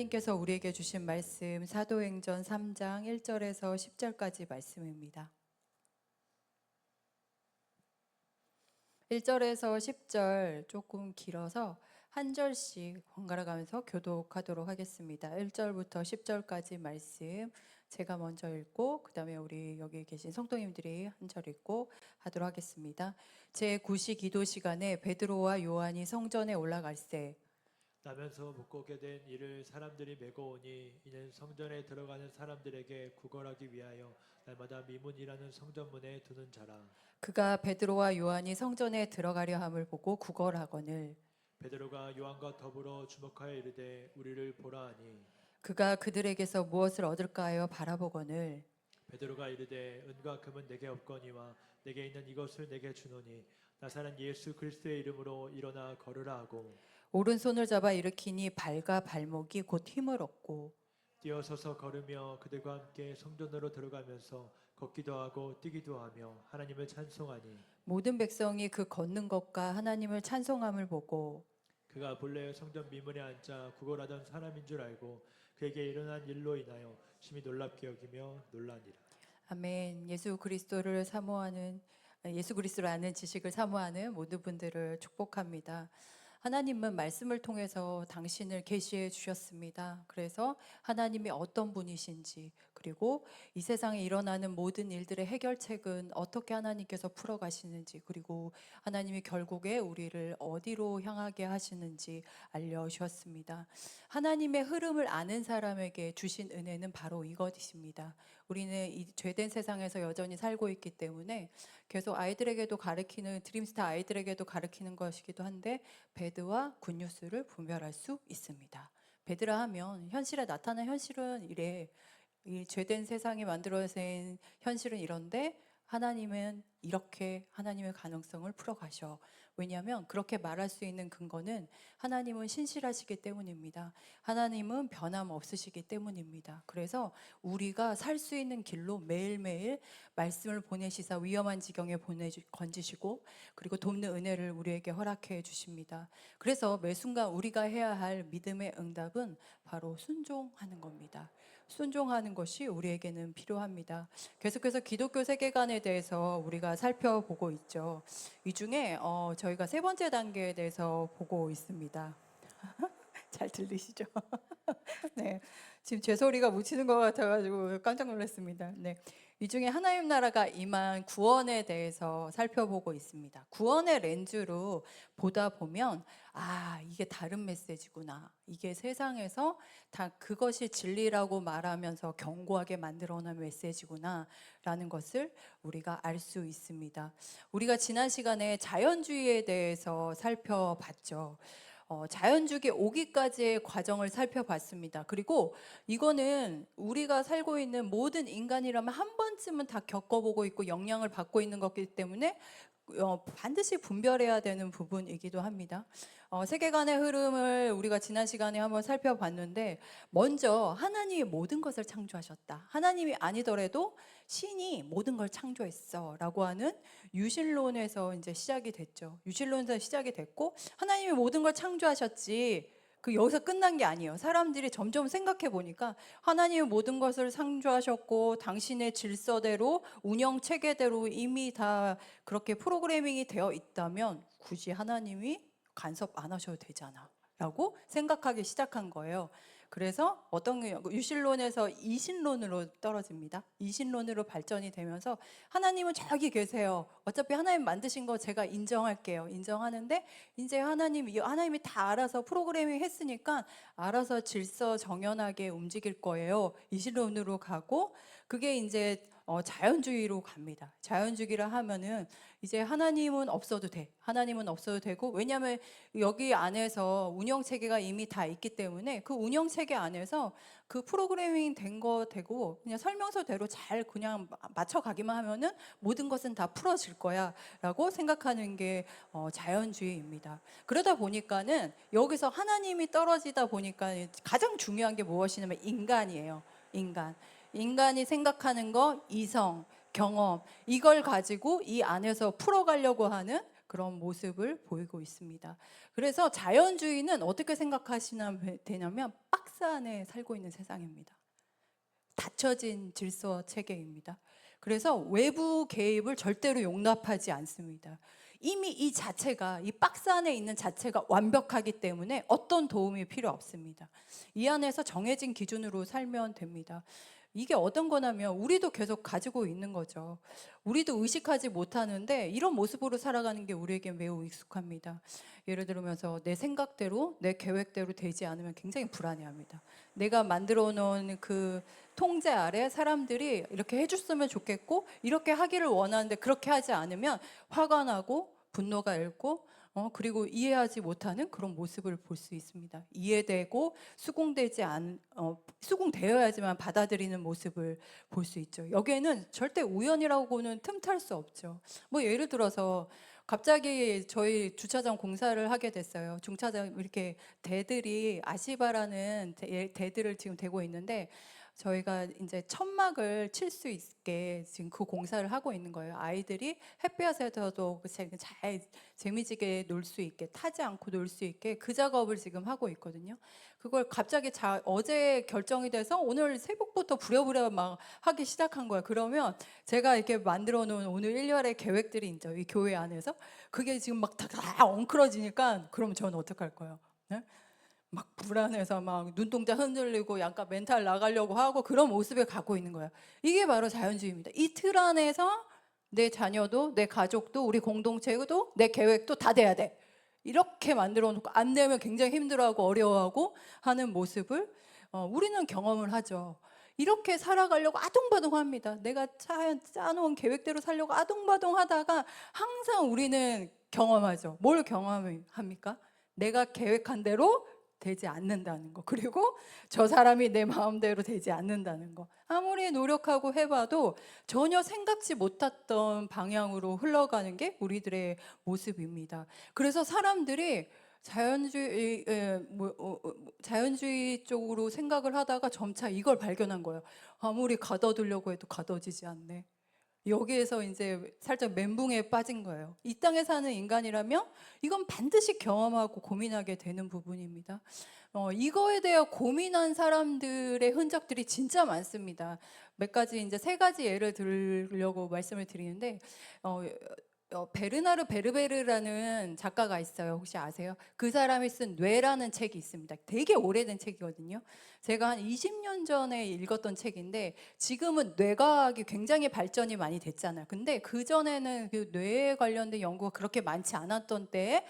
하나님께서 우리에게 주신 말씀 사도행전 3장 1절에서 10절까지 말씀입니다. 1절에서 10절 조금 길어서 한 절씩 번갈아 가면서 교독하도록 하겠습니다. 1절부터 10절까지 말씀 제가 먼저 읽고 그 다음에 우리 여기 계신 성도님들이 한 절 읽고 하도록 하겠습니다. 제9시 기도 시간에 베드로와 요한이 성전에 올라갈새 나면서 묵고게 된 이를 사람들이 메고 오니 이는 성전에 들어가는 사람들에게 구걸하기 위하여 날마다 미문이라는 성전문에 두는 자라. 그가 베드로와 요한이 성전에 들어가려 함을 보고 구걸하거늘 베드로가 요한과 더불어 주목하여 이르되 우리를 보라 하니 그가 그들에게서 무엇을 얻을까 하여 바라보거늘 베드로가 이르되 은과 금은 내게 없거니와 내게 있는 이것을 내게 주노니 나사렛 예수 그리스도의 이름으로 일어나 걸으라 하고 오른손을 잡아 일으키니 발과 발목이 곧 힘을 얻고 뛰어서서 걸으며 그들과 함께 성전으로 들어가면서 걷기도 하고 뛰기도 하며 하나님을 찬송하니 모든 백성이 그 걷는 것과 하나님을 찬송함을 보고 그가 본래 성전 미문에 앉아 구걸하던 사람인 줄 알고 그에게 일어난 일로 인하여 심히 놀랍게 여기며 놀라니라. 아멘. 예수 그리스도를 아는 지식을 사모하는 모든 분들을 축복합니다. 하나님은 말씀을 통해서 당신을 계시해 주셨습니다. 그래서 하나님이 어떤 분이신지 그리고 이 세상에 일어나는 모든 일들의 해결책은 어떻게 하나님께서 풀어가시는지 그리고 하나님이 결국에 우리를 어디로 향하게 하시는지 알려주셨습니다. 하나님의 흐름을 아는 사람에게 주신 은혜는 바로 이것이십니다. 우리는 이 죄된 세상에서 여전히 살고 있기 때문에 계속 아이들에게도 가르치는 드림스타 아이들에게도 가르치는 것이기도 한데 배드와 굿뉴스를 분별할 수 있습니다. 배드라 하면 현실에 나타난 현실은 이래 이 죄된 세상이 만들어낸 현실은 이런데 하나님은 이렇게 하나님의 가능성을 풀어가셔. 왜냐하면 그렇게 말할 수 있는 근거는 하나님은 신실하시기 때문입니다. 하나님은 변함없으시기 때문입니다. 그래서 우리가 살 수 있는 길로 매일매일 말씀을 보내시사 위험한 지경에 건지시고 그리고 돕는 은혜를 우리에게 허락해 주십니다. 그래서 매 순간 우리가 해야 할 믿음의 응답은 바로 순종하는 겁니다. 순종하는 것이 우리에게는 필요합니다. 계속해서 기독교 세계관에 대해서 우리가 살펴보고 있죠. 이 중에 저희가 세 번째 단계에 대해서 보고 있습니다. 잘 들리시죠? 네, 지금 제 소리가 묻히는 것 같아가지고 깜짝 놀랐습니다. 네, 이 중에 하나님 나라가 임한 구원에 대해서 살펴보고 있습니다. 구원의 렌즈로 보다 보면 이게 다른 메시지구나. 이게 세상에서 다 그것이 진리라고 말하면서 견고하게 만들어놓은 메시지구나 라는 것을 우리가 알 수 있습니다. 우리가 지난 시간에 자연주의에 대해서 살펴봤죠. 자연주의 오기까지의 과정을 살펴봤습니다. 그리고 이거는 우리가 살고 있는 모든 인간이라면 한 번쯤은 다 겪어보고 있고 영향을 받고 있는 것이기 때문에 반드시 분별해야 되는 부분이기도 합니다. 세계관의 흐름을 우리가 지난 시간에 한번 살펴봤는데 먼저 하나님이 모든 것을 창조하셨다. 하나님이 아니더라도 신이 모든 걸 창조했어 라고 하는 유실론에서 이제 시작이 됐죠. 유실론에서 시작이 됐고 하나님이 모든 걸 창조하셨지 여기서 끝난 게 아니에요. 사람들이 점점 생각해 보니까 하나님이 모든 것을 창조하셨고 당신의 질서대로 운영 체계대로 이미 다 그렇게 프로그래밍이 되어 있다면 굳이 하나님이 간섭 안 하셔도 되잖아 라고 생각하기 시작한 거예요. 그래서 유실론에서 이신론으로 떨어집니다. 이신론으로 발전이 되면서 하나님은 저기 계세요. 어차피 하나님 만드신 거 제가 인정할게요. 인정하는데 이제 하나님이 다 알아서 프로그래밍 했으니까 알아서 질서 정연하게 움직일 거예요. 이신론으로 가고 그게 이제 자연주의로 갑니다. 자연주의라 하면은 이제 하나님은 없어도 돼. 하나님은 없어도 되고 왜냐하면 여기 안에서 운영 체계가 이미 다 있기 때문에 그 운영 체계 안에서 그 프로그래밍 된 거 되고 그냥 설명서대로 잘 그냥 맞춰가기만 하면은 모든 것은 다 풀어질 거야라고 생각하는 게 자연주의입니다. 그러다 보니까는 여기서 하나님이 떨어지다 보니까 가장 중요한 게 무엇이냐면 인간이에요. 인간이 생각하는 거, 이성, 경험 이걸 가지고 이 안에서 풀어가려고 하는 그런 모습을 보이고 있습니다. 그래서 자연주의는 어떻게 생각하시면 되냐면 박스 안에 살고 있는 세상입니다. 닫혀진 질서 체계입니다. 그래서 외부 개입을 절대로 용납하지 않습니다. 이미 이 자체가, 이 박스 안에 있는 자체가 완벽하기 때문에 어떤 도움이 필요 없습니다. 이 안에서 정해진 기준으로 살면 됩니다. 이게 어떤 거냐면 우리도 계속 가지고 있는 거죠. 우리도 의식하지 못하는데 이런 모습으로 살아가는 게 우리에게 매우 익숙합니다. 예를 들면서 내 생각대로, 내 계획대로 되지 않으면 굉장히 불안해합니다. 내가 만들어 놓은 그 통제 아래 사람들이 이렇게 해줬으면 좋겠고 이렇게 하기를 원하는데 그렇게 하지 않으면 화가 나고 분노가 일고 그리고 이해하지 못하는 그런 모습을 볼 수 있습니다. 이해되고 수긍되어야지만 받아들이는 모습을 볼 수 있죠. 여기에는 절대 우연이라고는 틈탈 수 없죠. 뭐 예를 들어서 갑자기 저희 주차장 공사를 하게 됐어요. 중차장 이렇게 대들이 아시바라는 대들을 지금 대고 있는데 저희가 이제 천막을 칠 수 있게 지금 그 공사를 하고 있는 거예요. 아이들이 햇볕에서도 잘 재미지게 놀 수 있게, 타지 않고 놀 수 있게 그 작업을 지금 하고 있거든요. 그걸 갑자기 어제 결정이 돼서 오늘 새벽부터 부랴부랴 막 하기 시작한 거예요. 그러면 제가 이렇게 만들어 놓은 오늘 일렬의 계획들이 있죠. 이 교회 안에서. 그게 지금 막 다 엉클어지니까 그럼 저는 어떡할 거예요? 네? 막 불안해서 막 눈동자 흔들리고 약간 멘탈 나가려고 하고 그런 모습에 갖고 있는 거예요. 이게 바로 자연주의입니다. 이 틀 안에서 내 자녀도 내 가족도 우리 공동체도 내 계획도 다 돼야 돼. 이렇게 만들어 놓고 안 되면 굉장히 힘들어하고 어려워하고 하는 모습을 우리는 경험을 하죠. 이렇게 살아가려고 아둥바둥합니다. 내가 짜놓은 계획대로 살려고 아둥바둥하다가 항상 우리는 경험하죠. 뭘 경험합니까? 내가 계획한 대로 되지 않는다는 거. 그리고 저 사람이 내 마음대로 되지 않는다는 거. 아무리 노력하고 해봐도 전혀 생각지 못했던 방향으로 흘러가는 게 우리들의 모습입니다. 그래서 사람들이 자연주의 쪽으로 생각을 하다가 점차 이걸 발견한 거예요. 아무리 가둬두려고 해도 가둬지지 않네. 여기에서 이제 살짝 멘붕에 빠진 거예요. 이 땅에 사는 인간이라면 이건 반드시 경험하고 고민하게 되는 부분입니다. 이거에 대해 고민한 사람들의 흔적들이 진짜 많습니다. 몇 가지 이제 세 가지 예를 들려고 말씀을 드리는데 베르나르 베르베르라는 작가가 있어요. 혹시 아세요? 그 사람이 쓴 뇌라는 책이 있습니다. 되게 오래된 책이거든요. 제가 한 20년 전에 읽었던 책인데 지금은 뇌과학이 굉장히 발전이 많이 됐잖아요. 근데 그전에는 그 뇌에 관련된 연구가 그렇게 많지 않았던 때에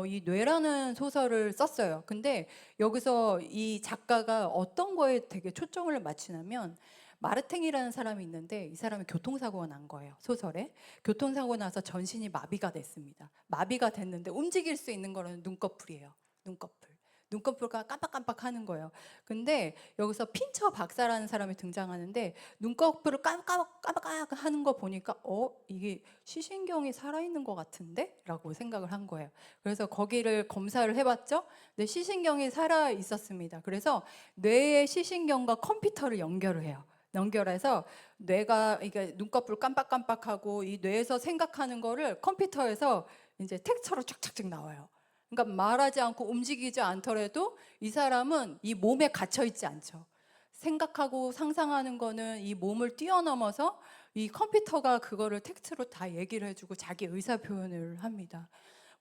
이 뇌라는 소설을 썼어요. 근데 여기서 이 작가가 어떤 거에 되게 초점을 맞추냐면 마르탱이라는 사람이 있는데 이 사람이 교통사고가 난 거예요. 소설에. 교통사고 나서 전신이 마비가 됐습니다. 마비가 됐는데 움직일 수 있는 거는 눈꺼풀이에요. 눈꺼풀. 눈꺼풀가 깜빡깜빡 하는 거예요. 근데 여기서 핀처 박사라는 사람이 등장하는데 눈꺼풀을 깜빡깜빡 하는 거 보니까 이게 시신경이 살아있는 것 같은데? 라고 생각을 한 거예요. 그래서 거기를 검사를 해봤죠. 근데 시신경이 살아 있었습니다. 그래서 뇌의 시신경과 컴퓨터를 연결을 해요. 연결해서 뇌가 이게 눈꺼풀 깜빡깜빡하고 이 뇌에서 생각하는 거를 컴퓨터에서 이제 텍스처로 쫙쫙쫙 나와요. 그러니까 말하지 않고 움직이지 않더라도 이 사람은 이 몸에 갇혀 있지 않죠. 생각하고 상상하는 거는 이 몸을 뛰어넘어서 이 컴퓨터가 그거를 텍스트로 다 얘기를 해주고 자기 의사 표현을 합니다.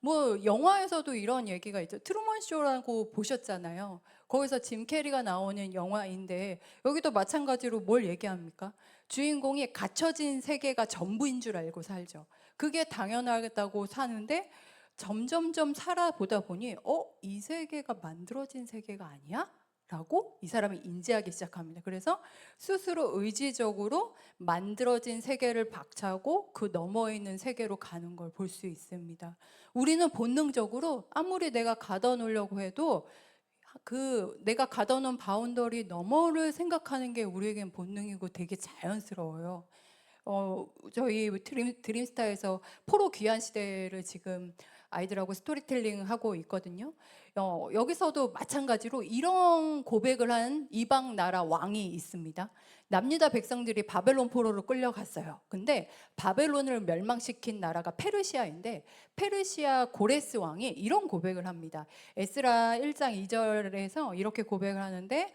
뭐 영화에서도 이런 얘기가 있죠. 트루먼 쇼라고 보셨잖아요. 거기서 짐 캐리가 나오는 영화인데 여기도 마찬가지로 뭘 얘기합니까? 주인공이 갇혀진 세계가 전부인 줄 알고 살죠. 그게 당연하다고 사는데 점점점 살아보다 보니 이 세계가 만들어진 세계가 아니야? 라고 이 사람이 인지하기 시작합니다. 그래서 스스로 의지적으로 만들어진 세계를 박차고 그 너머에 있는 세계로 가는 걸 볼 수 있습니다. 우리는 본능적으로 아무리 내가 가둬놓으려고 해도 그 내가 가둬놓은 바운더리 너머를 생각하는 게 우리에겐 본능이고 되게 자연스러워요. 저희 드림스타에서 포로 귀환 시대를 지금 아이들하고 스토리텔링 하고 있거든요. 여기서도 마찬가지로 이런 고백을 한 이방 나라 왕이 있습니다. 남유다 백성들이 바벨론 포로로 끌려갔어요. 근데 바벨론을 멸망시킨 나라가 페르시아인데 페르시아 고레스 왕이 이런 고백을 합니다. 에스라 1장 2절에서 이렇게 고백을 하는데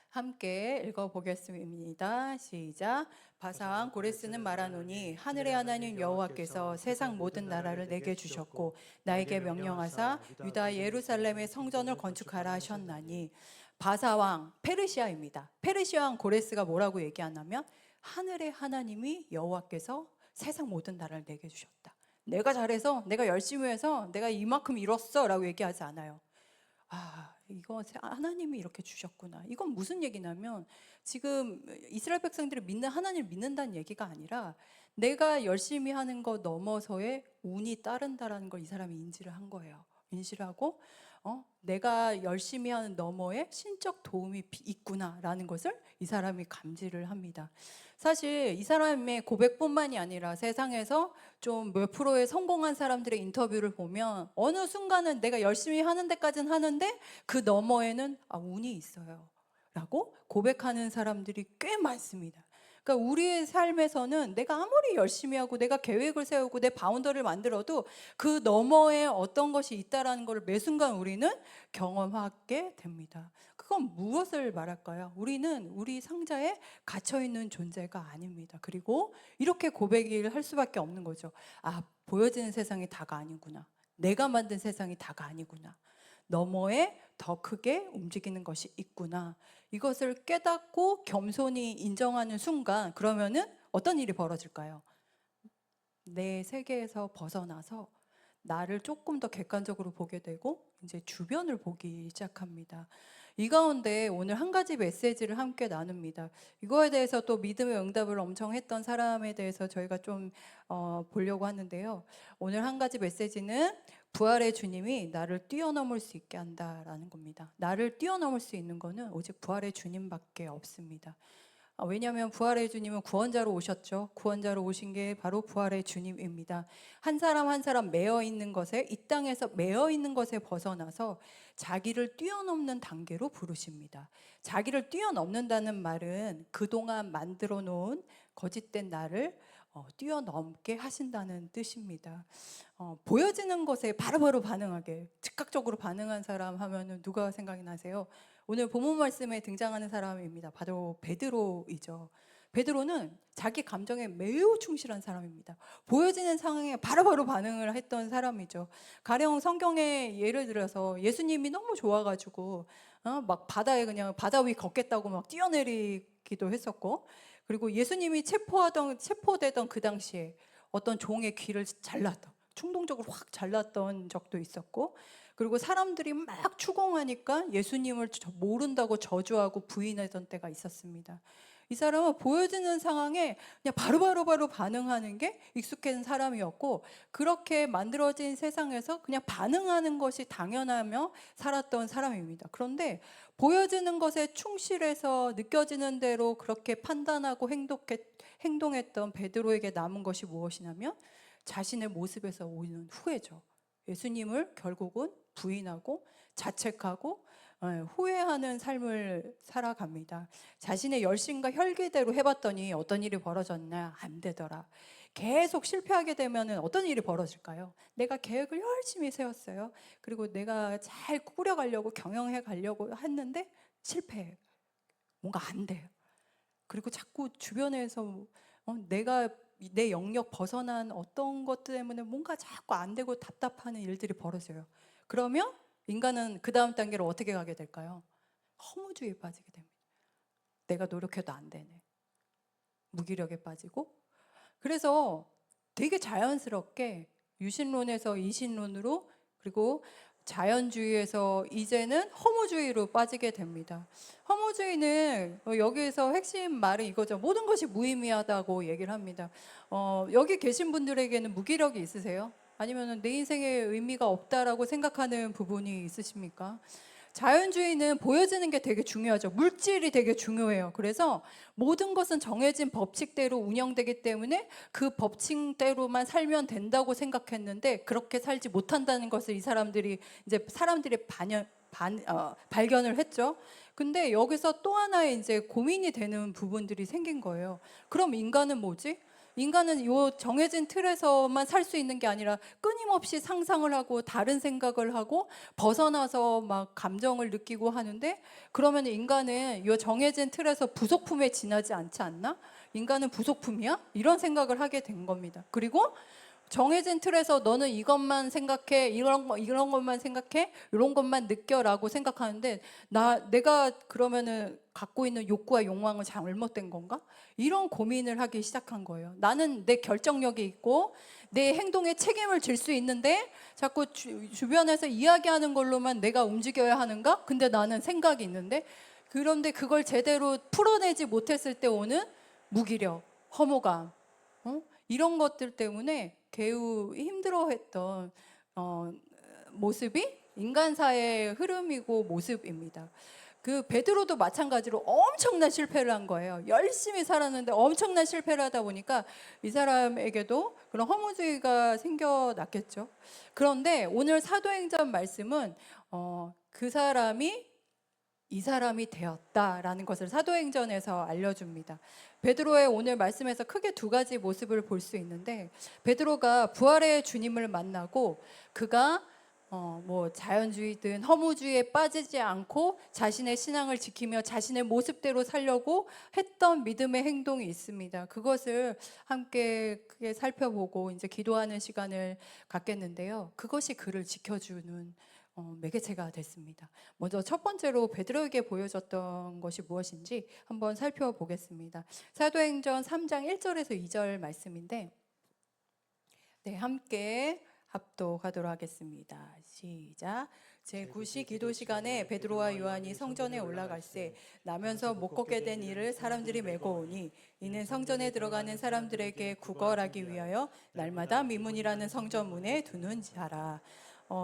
함께 읽어보겠습니다. 시작. 바사왕 고레스는 말하노니 하늘의 하나님 여호와께서 세상 모든 나라를 내게 주셨고 나에게 명령하사 유다 예루살렘에 성전을 건축하라 하셨나니. 바사왕 페르시아입니다. 페르시아 왕 고레스가 뭐라고 얘기하냐면 하늘의 하나님이 여호와께서 세상 모든 나라를 내게 주셨다. 내가 잘해서 내가 열심히 해서 내가 이만큼 이뤘어 라고 얘기하지 않아요. 이거 하나님이 이렇게 주셨구나. 이건 무슨 얘기냐면 지금 이스라엘 백성들이 믿는 하나님을 믿는다는 얘기가 아니라 내가 열심히 하는 것 넘어서의 운이 따른다라는 걸 이 사람이 인지를 한 거예요. 인지를 하고 내가 열심히 하는 너머에 신적 도움이 있구나라는 것을 이 사람이 감지를 합니다. 사실 이 사람의 고백뿐만이 아니라 세상에서 좀 몇 프로의 성공한 사람들의 인터뷰를 보면 어느 순간은 내가 열심히 하는 데까지는 하는데 그 너머에는 운이 있어요 라고 고백하는 사람들이 꽤 많습니다. 그러니까 우리의 삶에서는 내가 아무리 열심히 하고 내가 계획을 세우고 내 바운더를 만들어도 그 너머에 어떤 것이 있다라는 것을 매 순간 우리는 경험하게 됩니다. 그건 무엇을 말할까요? 우리는 우리 상자에 갇혀있는 존재가 아닙니다. 그리고 이렇게 고백을 할 수밖에 없는 거죠. 보여지는 세상이 다가 아니구나. 내가 만든 세상이 다가 아니구나. 너머에 더 크게 움직이는 것이 있구나. 이것을 깨닫고 겸손히 인정하는 순간 그러면은 어떤 일이 벌어질까요? 내 세계에서 벗어나서 나를 조금 더 객관적으로 보게 되고 이제 주변을 보기 시작합니다. 이 가운데 오늘 한 가지 메시지를 함께 나눕니다. 이거에 대해서 또 믿음의 응답을 엄청 했던 사람에 대해서 저희가 좀 보려고 하는데요. 오늘 한 가지 메시지는 부활의 주님이 나를 뛰어넘을 수 있게 한다라는 겁니다. 나를 뛰어넘을 수 있는 거는 오직 부활의 주님밖에 없습니다. 왜냐하면 부활의 주님은 구원자로 오셨죠. 구원자로 오신 게 바로 부활의 주님입니다. 한 사람 한 사람 매여 있는 것에, 이 땅에서 매여 있는 것에 벗어나서 자기를 뛰어넘는 단계로 부르십니다. 자기를 뛰어넘는다는 말은 그동안 만들어 놓은 거짓된 나를 뛰어넘게 하신다는 뜻입니다. 보여지는 것에 바로바로 반응하게, 즉각적으로 반응한 사람 하면은 누가 생각이 나세요? 오늘 본문 말씀에 등장하는 사람입니다. 바로 베드로이죠. 베드로는 자기 감정에 매우 충실한 사람입니다. 보여지는 상황에 바로바로 반응을 했던 사람이죠. 가령 성경에 예를 들어서 예수님이 너무 좋아가지고 막 바다에 그냥 바다 위 걷겠다고 막 뛰어내리기도 했었고, 그리고 예수님이 체포되던 그 당시에 어떤 종의 귀를 잘랐던, 충동적으로 확 잘랐던 적도 있었고, 그리고 사람들이 막 추궁하니까 예수님을 모른다고 저주하고 부인했던 때가 있었습니다. 이 사람은 보여지는 상황에 그냥 바로 반응하는 게 익숙한 사람이었고, 그렇게 만들어진 세상에서 그냥 반응하는 것이 당연하며 살았던 사람입니다. 그런데 보여지는 것에 충실해서 느껴지는 대로 그렇게 판단하고 행동했던 베드로에게 남은 것이 무엇이냐면 자신의 모습에서 오는 후회죠. 예수님을 결국은 부인하고 자책하고 후회하는 삶을 살아갑니다. 자신의 열심과 혈기대로 해봤더니 어떤 일이 벌어졌나? 안 되더라. 계속 실패하게 되면 어떤 일이 벌어질까요? 내가 계획을 열심히 세웠어요. 그리고 내가 잘 꾸려가려고 경영해 가려고 했는데 실패해. 뭔가 안 돼요. 그리고 자꾸 주변에서 내가 내 영역 벗어난 어떤 것 때문에 뭔가 자꾸 안 되고 답답하는 일들이 벌어져요. 그러면 인간은 그 다음 단계로 어떻게 가게 될까요? 허무주의에 빠지게 됩니다. 내가 노력해도 안 되네. 무기력에 빠지고. 그래서 되게 자연스럽게 유신론에서 이신론으로, 그리고 자연주의에서 이제는 허무주의로 빠지게 됩니다. 허무주의는 여기에서 핵심 말은 이거죠. 모든 것이 무의미하다고 얘기를 합니다. 여기 계신 분들에게는 무기력이 있으세요? 아니면 내 인생에 의미가 없다라고 생각하는 부분이 있으십니까? 자연주의는 보여지는 게 되게 중요하죠. 물질이 되게 중요해요. 그래서 모든 것은 정해진 법칙대로 운영되기 때문에 그 법칙대로만 살면 된다고 생각했는데 그렇게 살지 못한다는 것을 이 사람들이 이제 사람들이 발견을 했죠. 근데 여기서 또 하나의 이제 고민이 되는 부분들이 생긴 거예요. 그럼 인간은 뭐지? 인간은 요 정해진 틀에서만 살 수 있는 게 아니라 끊임없이 상상을 하고 다른 생각을 하고 벗어나서 막 감정을 느끼고 하는데, 그러면 인간은 요 정해진 틀에서 부속품에 지나지 않지 않나? 인간은 부속품이야? 이런 생각을 하게 된 겁니다. 그리고 정해진 틀에서 너는 이것만 생각해, 이런 것만 생각해, 이런 것만 느껴라고 생각하는데 내가 그러면은 갖고 있는 욕구와 욕망은 잘못된 건가? 이런 고민을 하기 시작한 거예요. 나는 내 결정력이 있고 내 행동에 책임을 질 수 있는데 자꾸 주변에서 이야기하는 걸로만 내가 움직여야 하는가? 근데 나는 생각이 있는데, 그런데 그걸 제대로 풀어내지 못했을 때 오는 무기력, 허무감, 이런 것들 때문에 매우 힘들어했던 모습이 인간사의 흐름이고 모습입니다. 그 베드로도 마찬가지로 엄청난 실패를 한 거예요. 열심히 살았는데 엄청난 실패를 하다 보니까 이 사람에게도 그런 허무주의가 생겨났겠죠. 그런데 오늘 사도행전 말씀은 그 사람이 이 사람이 되었다라는 것을 사도행전에서 알려줍니다. 베드로의 오늘 말씀에서 크게 두 가지 모습을 볼 수 있는데, 베드로가 부활의 주님을 만나고 그가 뭐 자연주의든 허무주의에 빠지지 않고 자신의 신앙을 지키며 자신의 모습대로 살려고 했던 믿음의 행동이 있습니다. 그것을 함께 크게 살펴보고 이제 기도하는 시간을 갖겠는데요. 그것이 그를 지켜주는 매개체가 됐습니다. 먼저 첫 번째로 베드로에게 보여졌던 것이 무엇인지 한번 살펴보겠습니다. 사도행전 3장 1절에서 2절 말씀인데, 네, 함께 합독하도록 하겠습니다. 시작. 제9시 기도 시간에 베드로와 요한이 성전에 올라갈새 나면서 못 걷게 된 이를 사람들이 메고 오니 이는 성전에 들어가는 사람들에게 구걸하기 위하여 날마다 미문이라는 성전문에 두는 자라.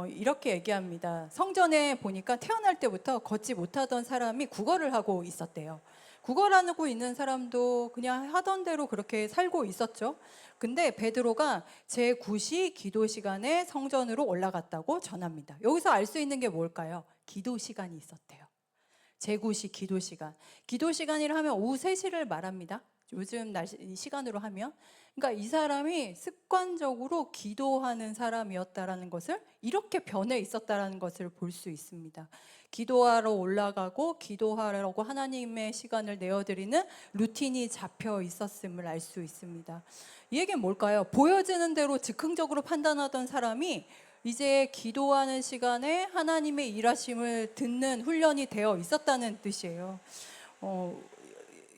이렇게 얘기합니다. 성전에 보니까 태어날 때부터 걷지 못하던 사람이 구걸을 하고 있었대요. 구걸하고 있는 사람도 그냥 하던 대로 그렇게 살고 있었죠. 근데 베드로가 제9시 기도 시간에 성전으로 올라갔다고 전합니다. 여기서 알 수 있는 게 뭘까요? 기도 시간이 있었대요. 제9시 기도 시간. 기도 시간이라 하면 오후 3시를 말합니다. 요즘 시간으로 하면. 그러니까 이 사람이 습관적으로 기도하는 사람이었다라는 것을, 이렇게 변해 있었다라는 것을 볼 수 있습니다. 기도하러 올라가고 기도하려고 하나님의 시간을 내어드리는 루틴이 잡혀 있었음을 알 수 있습니다. 이 얘기는 뭘까요? 보여지는 대로 즉흥적으로 판단하던 사람이 이제 기도하는 시간에 하나님의 일하심을 듣는 훈련이 되어 있었다는 뜻이에요.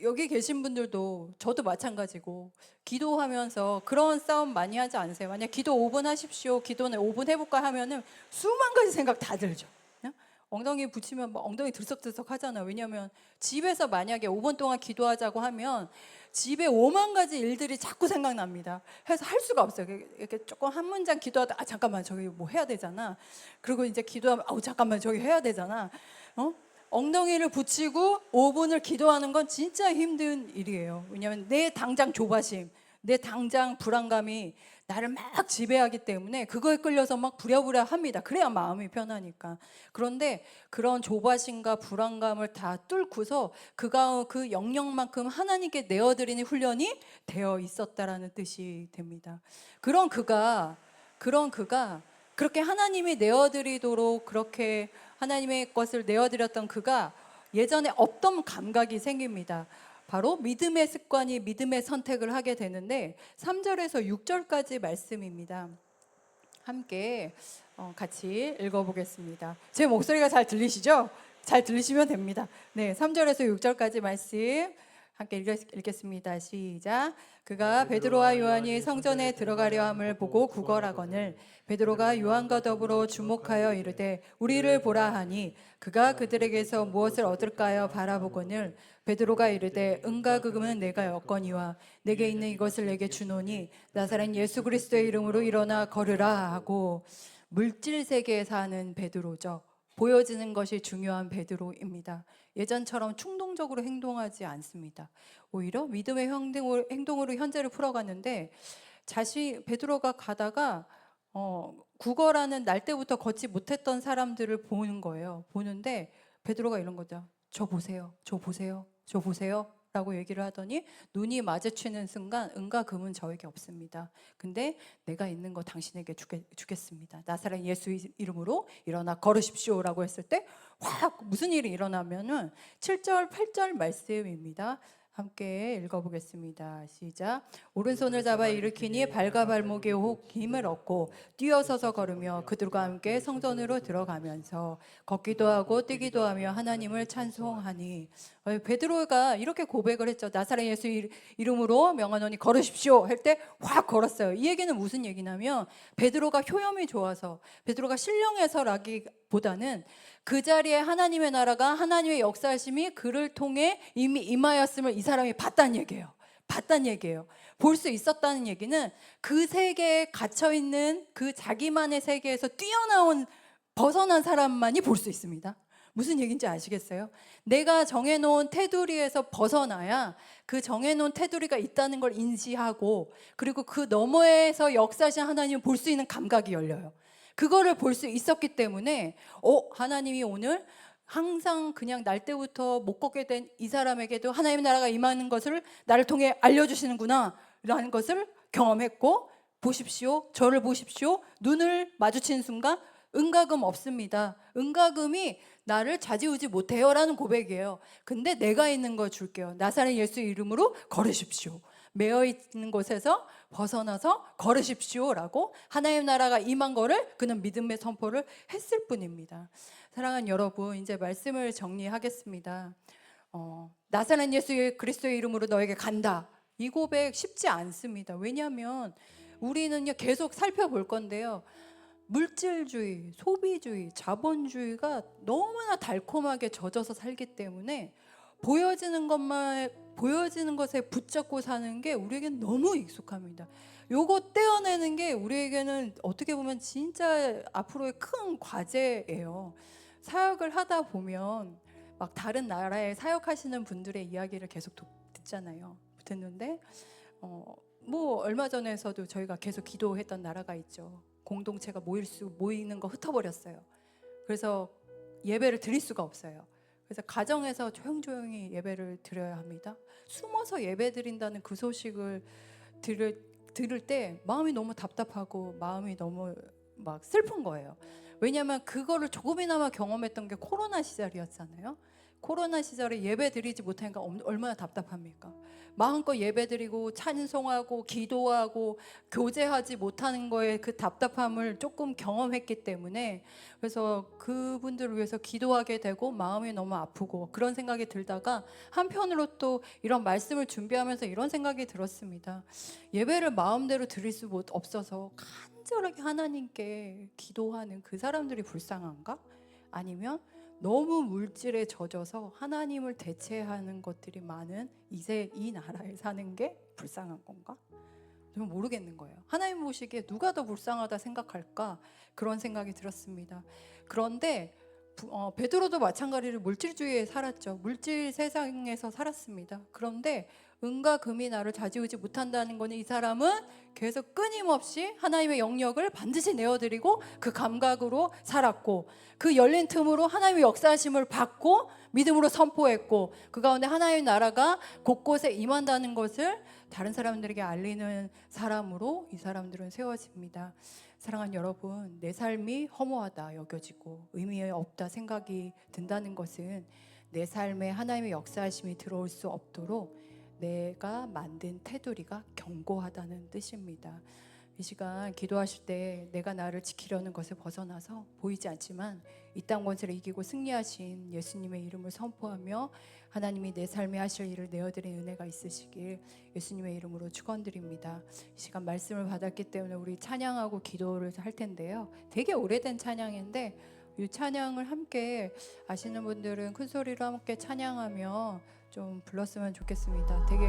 여기 계신 분들도 저도 마찬가지고 기도하면서 그런 싸움 많이 하지 않으세요? 만약 기도 5분 하십시오, 기도는 5분 해볼까 하면은 수만 가지 생각 다 들죠. 엉덩이 붙이면 막 엉덩이 들썩들썩 하잖아요. 왜냐하면 집에서 만약에 5분 동안 기도하자고 하면 집에 5만 가지 일들이 자꾸 생각납니다. 해서 할 수가 없어요. 이렇게 조금 한 문장 기도하다 잠깐만 저기 뭐 해야 되잖아. 그리고 이제 기도하면 잠깐만 저기 해야 되잖아. 엉덩이를 붙이고 5분을 기도하는 건 진짜 힘든 일이에요. 왜냐하면 내 당장 조바심, 내 당장 불안감이 나를 막 지배하기 때문에 그거에 끌려서 막 부랴부랴 합니다. 그래야 마음이 편하니까. 그런데 그런 조바심과 불안감을 다 뚫고서 그 영역만큼 하나님께 내어드리는 훈련이 되어 있었다라는 뜻이 됩니다. 그런 그가 그렇게 하나님이 내어드리도록 그렇게 하나님의 것을 내어드렸던 그가 예전에 없던 감각이 생깁니다. 바로 믿음의 습관이 믿음의 선택을 하게 되는데 3절에서 6절까지 말씀입니다. 함께 같이 읽어보겠습니다. 제 목소리가 잘 들리시죠? 잘 들리시면 됩니다. 네, 3절에서 6절까지 말씀 함께 읽겠습니다. 시작. 그가 베드로와 요한이 성전에 들어가려 함을 보고 구걸하거늘 베드로가 요한과 더불어 주목하여 이르되 우리를 보라 하니 그가 그들에게서 무엇을 얻을까요 바라보거늘 베드로가 이르되 은과 금은 내가 얻거니와 내게 있는 이것을 내게 주노니 나사렛 예수 그리스도의 이름으로 일어나 걸으라 하고, 물질 세계에 사는 베드로죠. 보여지는 것이 중요한 베드로입니다. 예전처럼 충동적으로 행동하지 않습니다. 오히려 믿음의 행동으로 현재를 풀어갔는데 베드로가 가다가 구걸하는 날 때부터 걷지 못했던 사람들을 보는 거예요. 보는데 베드로가 이런 거죠. 저 보세요. 저 보세요. 저 보세요. 라고 얘기를 하더니 눈이 마주치는 순간 은과 금은 저에게 없습니다. 근데 내가 있는 거 당신에게 주겠습니다. 나사렛 예수 이름으로 일어나 걸으십시오 라고 했을 때 확 무슨 일이 일어나면은 7절 8절 말씀입니다. 함께 읽어보겠습니다. 시작. 오른손을 잡아 일으키니 발과 발목에 혹 힘을 얻고 뛰어서서 걸으며 그들과 함께 성전으로 들어가면서 걷기도 하고 뛰기도 하며 하나님을 찬송하니. 베드로가 이렇게 고백을 했죠. 나사렛 예수 이름으로 명하노니 걸으십시오 할 때 확 걸었어요. 이 얘기는 무슨 얘기냐면 베드로가 효염이 좋아서, 베드로가 신령해서라기보다는 그 자리에 하나님의 나라가, 하나님의 역사심이 그를 통해 이미 임하였음을 이 사람이 봤다는 얘기예요. 봤다는 얘기예요. 볼 수 있었다는 얘기는 그 세계에 갇혀있는 그 자기만의 세계에서 벗어난 사람만이 볼 수 있습니다. 무슨 얘기인지 아시겠어요? 내가 정해놓은 테두리에서 벗어나야 그 정해놓은 테두리가 있다는 걸 인지하고, 그리고 그 너머에서 역사하신 하나님을 볼 수 있는 감각이 열려요. 그거를 볼 수 있었기 때문에 하나님이 오늘 항상 그냥 날 때부터 못 걷게 된 이 사람에게도 하나님의 나라가 임하는 것을 나를 통해 알려주시는구나 라는 것을 경험했고, 보십시오, 저를 보십시오, 눈을 마주치는 순간 은과금 없습니다. 은과금이 나를 좌지우지 못해요 라는 고백이에요. 근데 내가 있는 거 줄게요. 나사렛 예수 이름으로 걸으십시오. 매어 있는 곳에서 벗어나서 걸으십시오 라고 하나님의 나라가 임한 거를 그는 믿음의 선포를 했을 뿐입니다. 사랑하는 여러분, 이제 말씀을 정리하겠습니다. 나사렛 예수 그리스도의 이름으로 너에게 간다. 이 고백 쉽지 않습니다. 왜냐하면 우리는요 계속 살펴볼 건데요, 물질주의, 소비주의, 자본주의가 너무나 달콤하게 젖어서 살기 때문에 보여지는 것에 붙잡고 사는 게 우리에게는 너무 익숙합니다. 요거 떼어내는 게 우리에게는 어떻게 보면 진짜 앞으로의 큰 과제예요. 사역을 하다 보면 막 다른 나라에 사역하시는 분들의 이야기를 계속 듣잖아요. 듣는데 얼마 전에서도 저희가 계속 기도했던 나라가 있죠. 공동체가 모이는 거 흩어버렸어요. 그래서 예배를 드릴 수가 없어요. 그래서 가정에서 조용조용히 예배를 드려야 합니다. 숨어서 예배 드린다는 그 소식을 들을 때 마음이 너무 답답하고 마음이 너무 막 슬픈 거예요. 왜냐하면 그거를 조금이나마 경험했던 게 코로나 시절이었잖아요. 코로나 시절에 예배 드리지 못하니까 얼마나 답답합니까? 마음껏 예배 드리고 찬송하고 기도하고 교제하지 못하는 거에 그 답답함을 조금 경험했기 때문에, 그래서 그분들을 위해서 기도하게 되고 마음이 너무 아프고 그런 생각이 들다가 한편으로 또 이런 말씀을 준비하면서 이런 생각이 들었습니다. 예배를 마음대로 드릴 수 없어서 간절하게 하나님께 기도하는 그 사람들이 불쌍한가? 아니면 너무 물질에 젖어서 하나님을 대체하는 것들이 많은 이 나라에 사는 게 불쌍한 건가? 저는 모르겠는 거예요. 하나님 보시기에 누가 더 불쌍하다 생각할까? 그런 생각이 들었습니다. 그런데 베드로도 마찬가지로 물질주의에 살았죠. 물질 세상에서 살았습니다. 그런데 은과 금이 나를 좌지우지 못한다는 거는 이 사람은 계속 끊임없이 하나님의 영역을 반드시 내어드리고 그 감각으로 살았고, 그 열린 틈으로 하나님의 역사하심을 받고 믿음으로 선포했고, 그 가운데 하나님의 나라가 곳곳에 임한다는 것을 다른 사람들에게 알리는 사람으로 이 사람들은 세워집니다. 사랑하는 여러분, 내 삶이 허무하다 여겨지고 의미 없다 생각이 든다는 것은 내 삶에 하나님의 역사하심이 들어올 수 없도록 내가 만든 테두리가 견고하다는 뜻입니다. 이 시간 기도하실 때 내가 나를 지키려는 것에 벗어나서 보이지 않지만 이 땅 권세를 이기고 승리하신 예수님의 이름을 선포하며 하나님이 내 삶에 하실 일을 내어드린 은혜가 있으시길 예수님의 이름으로 축원드립니다. 이 시간 말씀을 받았기 때문에 우리 찬양하고 기도를 할 텐데요, 되게 오래된 찬양인데 이 찬양을 함께 아시는 분들은 큰 소리로 함께 찬양하며 좀 불렀으면 좋겠습니다. 되게